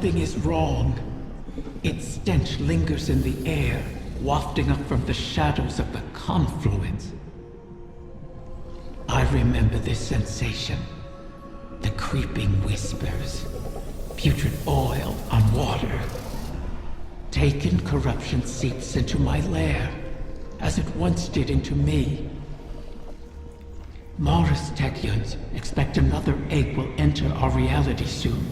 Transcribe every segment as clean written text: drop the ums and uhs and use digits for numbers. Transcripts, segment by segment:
Something is wrong. Its stench lingers in the air, wafting up from the shadows of the confluence. I remember this sensation. The creeping whispers. Putrid oil on water. Taken corruption seeps into my lair, as it once did into me. Mars Techeuns expect another egg will enter our reality soon.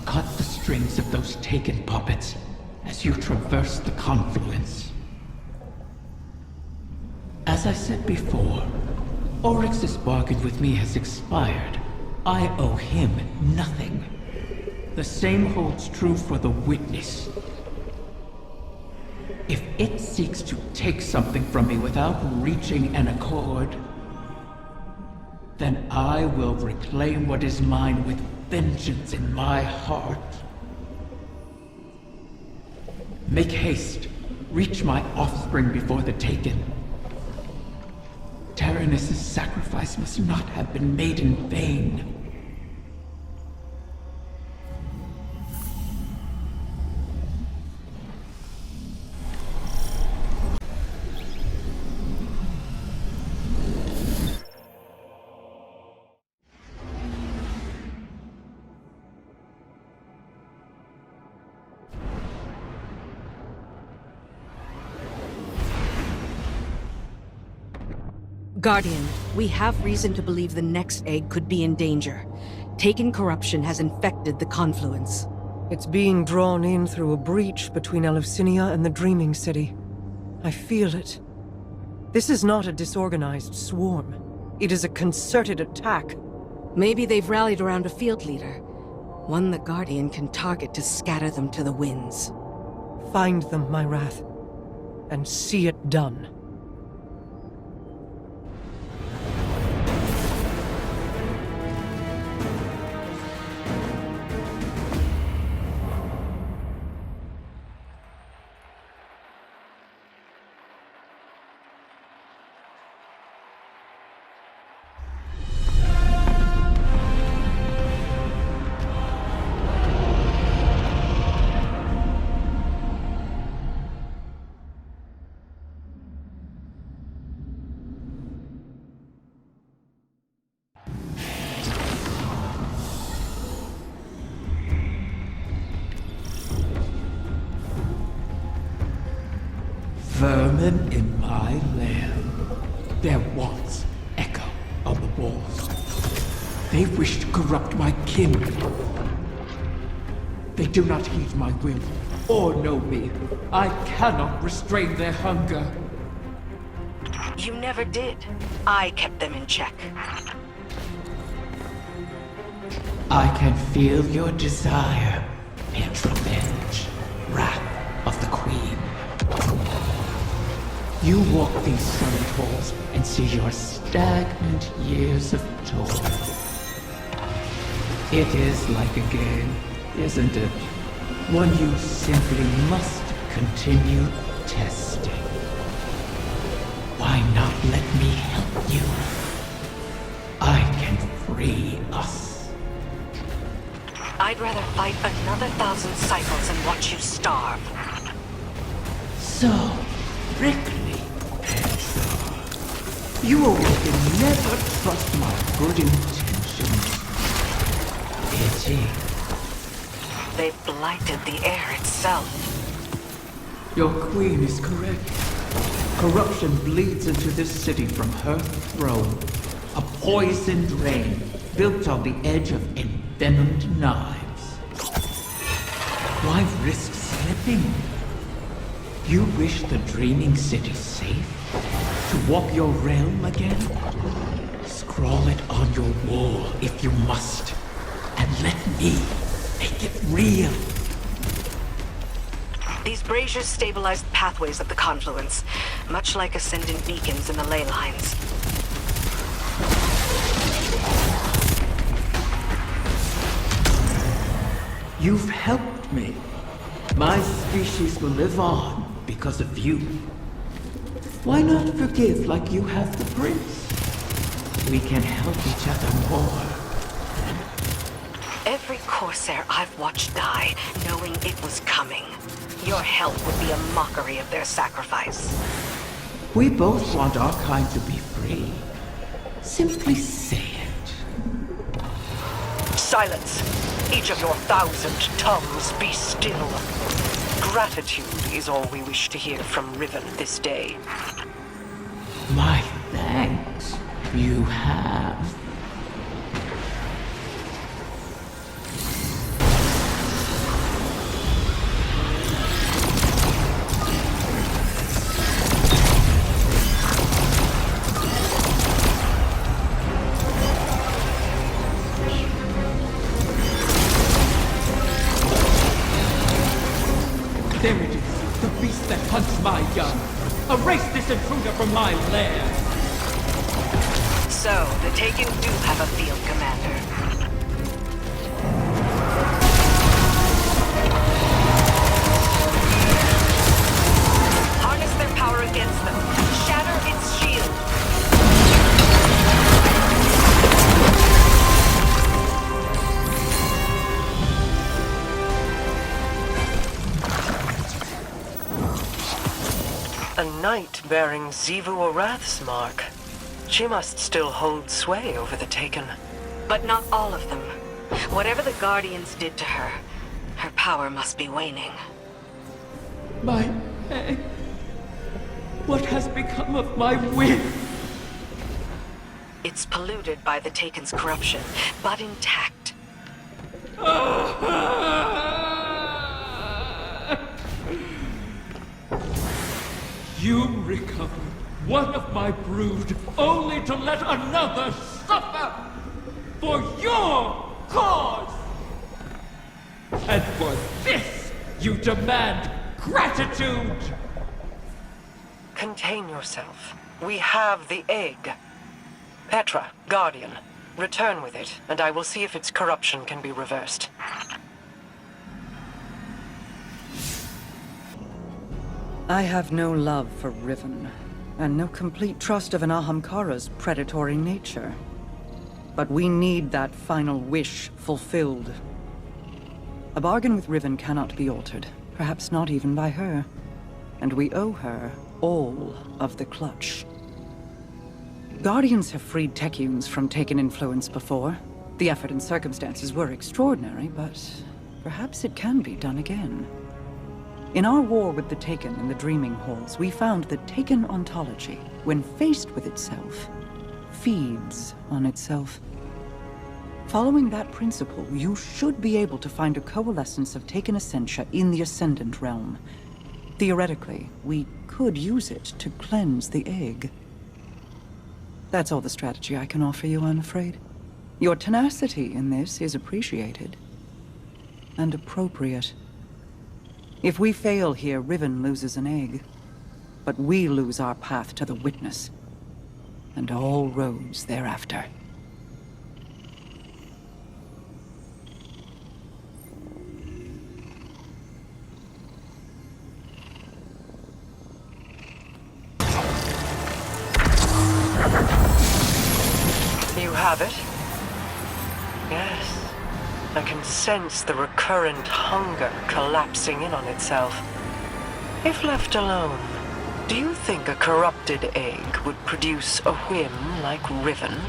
Cut the strings of those taken puppets as you traverse the confluence. As I said before, Oryx's bargain with me has expired. I owe him nothing. The same holds true for the Witness. If it seeks to take something from me without reaching an accord, then I will reclaim what is mine with vengeance in my heart. Make haste. Reach my offspring before the Taken. Taranis' sacrifice must not have been made in vain. Guardian, we have reason to believe the next egg could be in danger. Taken corruption has infected the confluence. It's being drawn in through a breach between Eleusinia and the Dreaming City. I feel it. This is not a disorganized swarm. It is a concerted attack. Maybe they've rallied around a field leader. One the Guardian can target to scatter them to the winds. Find them, my Wrath, and see it done. Vermin in my lair. Their wants echo on the walls. They wish to corrupt my kin. They do not heed my will or know me. I cannot restrain their hunger. You never did. I kept them in check. I can feel your desire, Petra, wrath of the Queen. You walk these sunlit halls and see your stagnant years of toil. It is like a game, isn't it? One you simply must continue testing. Why not let me help you? I can free us. I'd rather fight another 1,000 cycles than watch you starve. So, prickly, Petra. You awaken never trust my good intentions. Pity. They've blighted the air itself. Your queen is correct. Corruption bleeds into this city from her throne. A poisoned rain built on the edge of envenomed knives. Why risk slipping? You wish the Dreaming City safe? To walk your realm again? Scrawl it on your wall if you must. And let me make it real. These braziers stabilize the pathways of the confluence, much like Ascendant beacons in the ley lines. You've helped me. My species will live on because of you. Why not forgive like you have the prince? We can help each other more. If every Corsair I've watched die, knowing it was coming. Your help would be a mockery of their sacrifice. We both want our kind to be free. Simply say it. Silence! Each of your 1,000 tongues be still. Gratitude is all we wish to hear from Riven this day. My thanks. You have. There it is, the beast that hunts my young. Erase this intruder from my lair. So, the Taken do have a field commander. Harness their power against them. Shatter its shield. A knight bearing Xivu Arath's mark. She must still hold sway over the Taken. But not all of them. Whatever the Guardians did to her, her power must be waning. My egg. What has become of my wit? It's polluted by the Taken's corruption, but intact. You recovered one of my brood, only to let another suffer for your cause! And for this, you demand gratitude! Contain yourself. We have the egg. Petra, Guardian, return with it, and I will see if its corruption can be reversed. I have no love for Riven, and no complete trust of an Ahamkara's predatory nature. But we need that final wish fulfilled. A bargain with Riven cannot be altered, perhaps not even by her. And we owe her all of the clutch. Guardians have freed Techians from Taken influence before. The effort and circumstances were extraordinary, but perhaps it can be done again. In our war with the Taken in the Dreaming Halls, we found that Taken ontology, when faced with itself, feeds on itself. Following that principle, you should be able to find a coalescence of Taken essentia in the Ascendant realm. Theoretically, we could use it to cleanse the egg. That's all the strategy I can offer you, I'm afraid. Your tenacity in this is appreciated. And appropriate. If we fail here, Riven loses an egg. But we lose our path to the Witness. And all roads thereafter. You have it? Yes. I can sense the recurrent hunger collapsing in on itself. If left alone, do you think a corrupted egg would produce a whim like Riven?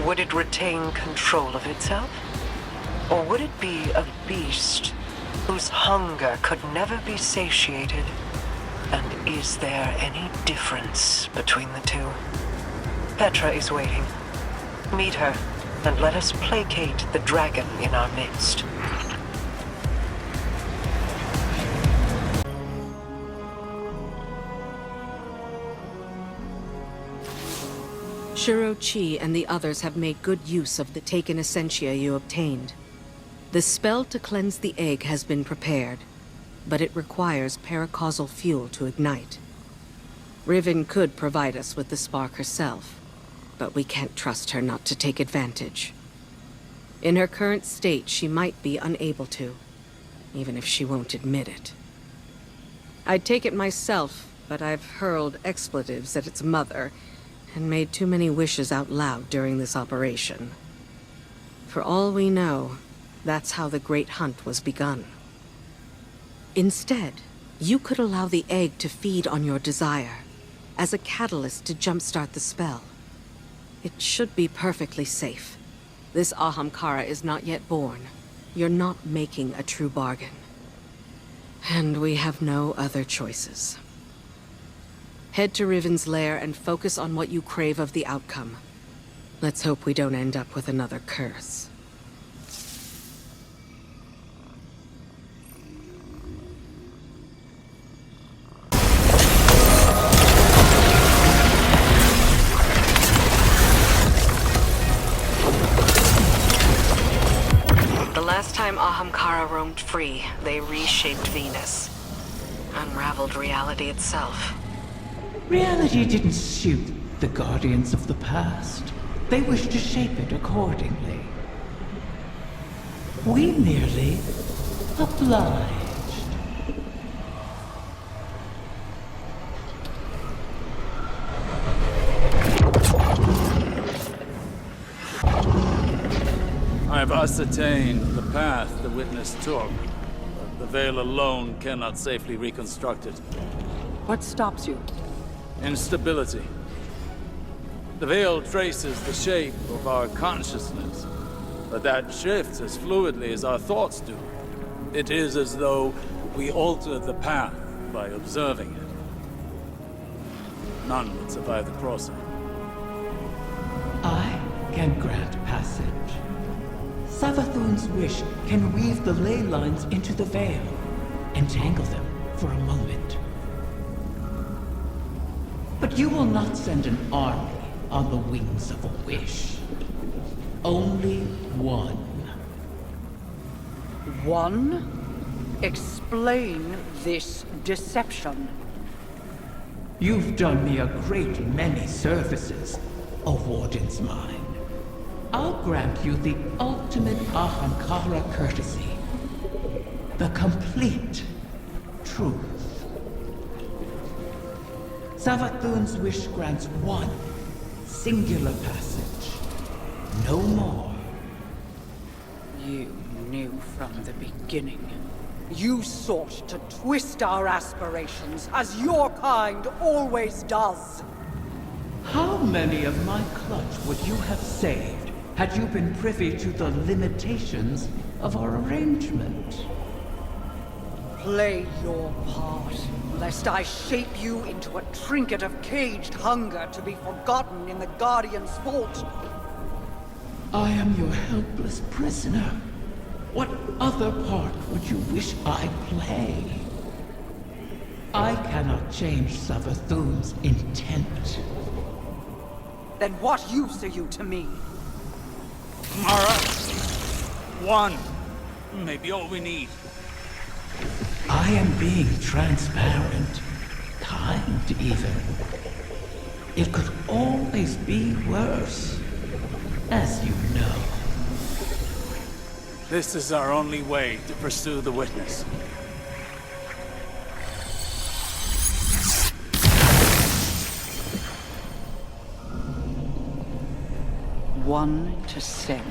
Would it retain control of itself? Or would it be a beast whose hunger could never be satiated? And is there any difference between the two? Petra is waiting. Meet her, and let us placate the dragon in our midst. Shiro-Chi and the others have made good use of the Taken essentia you obtained. The spell to cleanse the egg has been prepared, but it requires paracausal fuel to ignite. Riven could provide us with the spark herself, but we can't trust her not to take advantage. In her current state, she might be unable to, even if she won't admit it. I'd take it myself, but I've hurled expletives at its mother and made too many wishes out loud during this operation. For all we know, That's how the Great Hunt was begun. Instead, you could allow the egg to feed on your desire, as a catalyst to jumpstart the spell. It should be perfectly safe. This Ahamkara is not yet born. You're not making a true bargain. And we have no other choices. Head to Riven's lair and focus on what you crave of the outcome. Let's hope we don't end up with another curse. The last time Ahamkara roamed free, they reshaped Venus. Unraveled reality itself. Reality didn't suit the Guardians of the past. They wished to shape it accordingly. We merely obliged. I've ascertained the path the witness took. But the veil alone cannot safely reconstruct it. What stops you? Instability. The veil traces the shape of our consciousness, but that shifts as fluidly as our thoughts do. It is as though we alter the path by observing it. None would survive the crossing. I can grant passage. Savathun's wish can weave the ley lines into the veil, entangle them for a moment. But you will not send an army on the wings of a wish. Only one. One? Explain this deception. You've done me a great many services, O Warden's Mine. I'll grant you the ultimate Ahamkara courtesy. The complete truth. Savathun's wish grants one singular passage. No more. You knew from the beginning. You sought to twist our aspirations, as your kind always does. How many of my clutch would you have saved had you been privy to the limitations of our arrangement? Play your part, lest I shape you into a trinket of caged hunger to be forgotten in the Guardian's vault. I am your helpless prisoner. What other part would you wish I play? I cannot change Savathun's intent. Then what use are you to me? Mara, one. Maybe all we need. I am being transparent, kind even. It could always be worse, as you know. This is our only way to pursue the witness. One to send.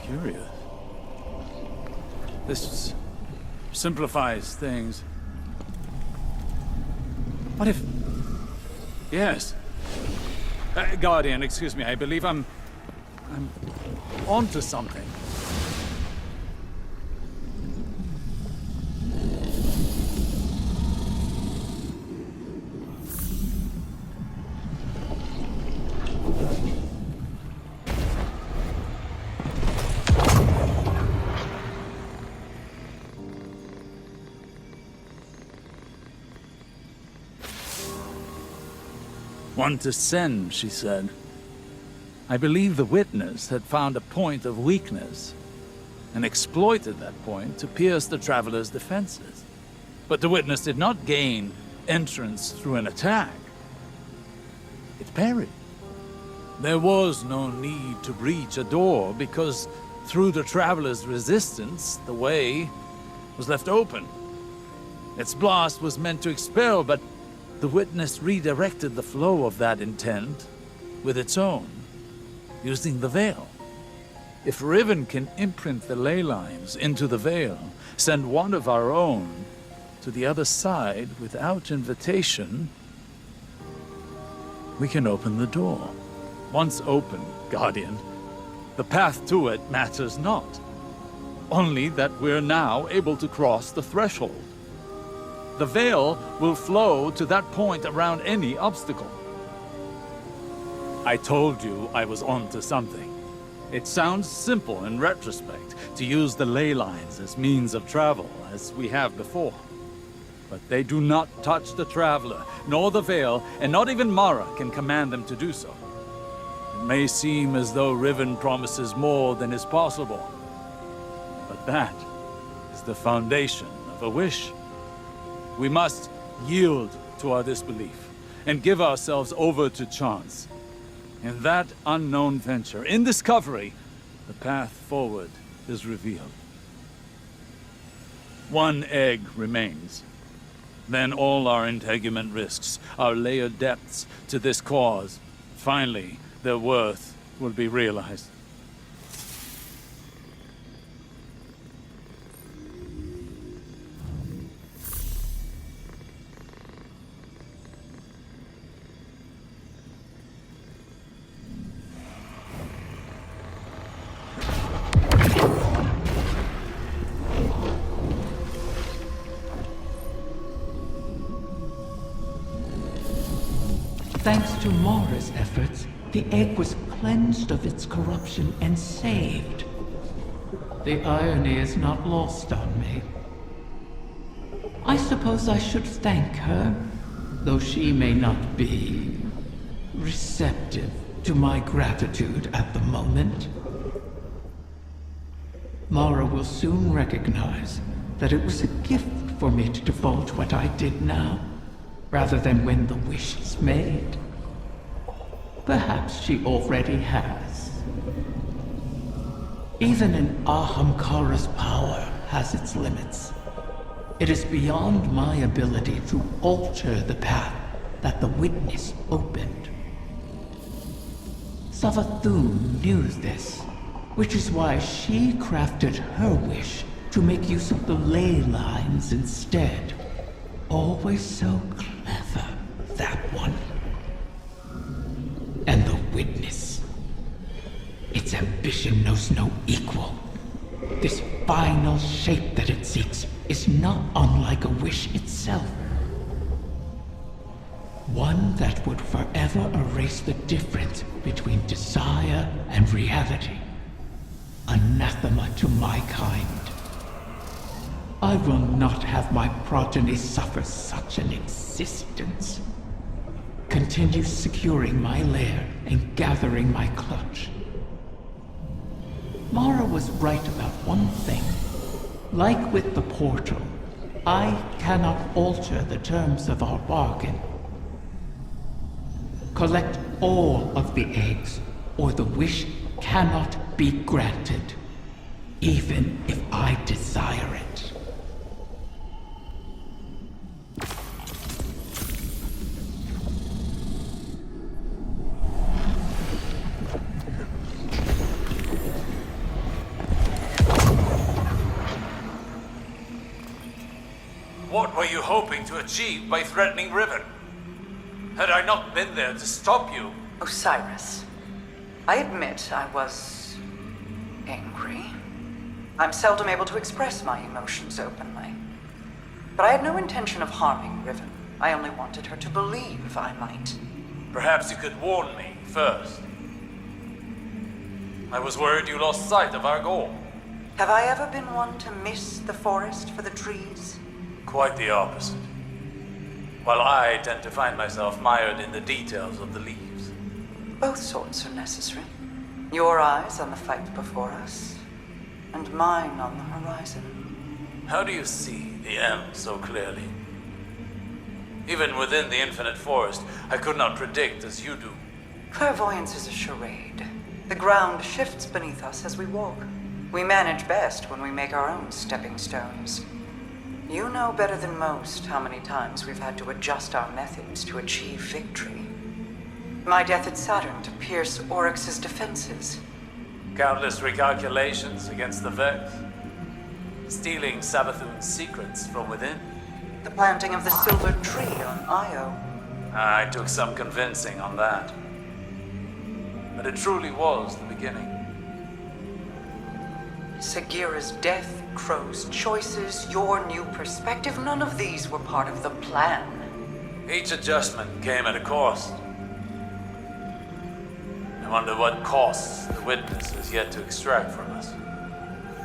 Curious. This simplifies things. What if... Yes. Guardian, excuse me, I believe I'm onto something. One to send, she said. I believe the witness had found a point of weakness and exploited that point to pierce the traveler's defenses. But the witness did not gain entrance through an attack. It parried. There was no need to breach a door because through the traveler's resistance, the way was left open. Its blast was meant to expel, but the witness redirected the flow of that intent with its own, using the veil. If Riven can imprint the ley lines into the veil, send one of our own to the other side without invitation, we can open the door. Once open, Guardian, the path to it matters not. Only that we're now able to cross the threshold. The veil will flow to that point around any obstacle. I told you I was onto something. It sounds simple in retrospect to use the ley lines as means of travel, as we have before. But they do not touch the Traveler, nor the Veil, and not even Mara can command them to do so. It may seem as though Riven promises more than is possible, but that is the foundation of a wish. We must yield to our disbelief and give ourselves over to chance. In that unknown venture, in discovery, the path forward is revealed. One egg remains. Then all our integument risks, our layered depths to this cause, finally, their worth will be realized. Thanks to Mara's efforts, the egg was cleansed of its corruption and saved. The irony is not lost on me. I suppose I should thank her, though she may not be receptive to my gratitude at the moment. Mara will soon recognize that it was a gift for me to divulge what I did now, rather than when the wish is made. Perhaps she already has. Even an Ahamkara's power has its limits. It is beyond my ability to alter the path that the witness opened. Savathun knew this, which is why she crafted her wish to make use of the ley lines instead. Always so clever, that one. And the witness. Its ambition knows no equal. This final shape that it seeks is not unlike a wish itself. One that would forever erase the difference between desire and reality. Anathema to my kind. I will not have my progeny suffer such an existence. Continue securing my lair and gathering my clutch. Mara was right about one thing. Like with the portal, I cannot alter the terms of our bargain. Collect all of the eggs, or the wish cannot be granted, even if I desire it. What were you hoping to achieve by threatening Riven? Had I not been there to stop you? Osiris, I admit I was angry. I'm seldom able to express my emotions openly. But I had no intention of harming Riven. I only wanted her to believe I might. Perhaps you could warn me first. I was worried you lost sight of our goal. Have I ever been one to miss the forest for the trees? Quite the opposite. While I tend to find myself mired in the details of the leaves. Both sorts are necessary. Your eyes on the fight before us, and mine on the horizon. How do you see the end so clearly? Even within the infinite forest, I could not predict as you do. Clairvoyance is a charade. The ground shifts beneath us as we walk. We manage best when we make our own stepping stones. You know better than most how many times we've had to adjust our methods to achieve victory. My death at Saturn to pierce Oryx's defenses. Countless recalculations against the Vex. Stealing Savathun's secrets from within. The planting of the silver tree on Io. I took some convincing on that. But it truly was the beginning. Sagira's death, Crow's choices, your new perspective, none of these were part of the plan. Each adjustment came at a cost. I wonder what costs the Witness has yet to extract from us.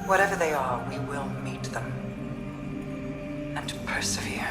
Whatever they are, we will meet them. And persevere.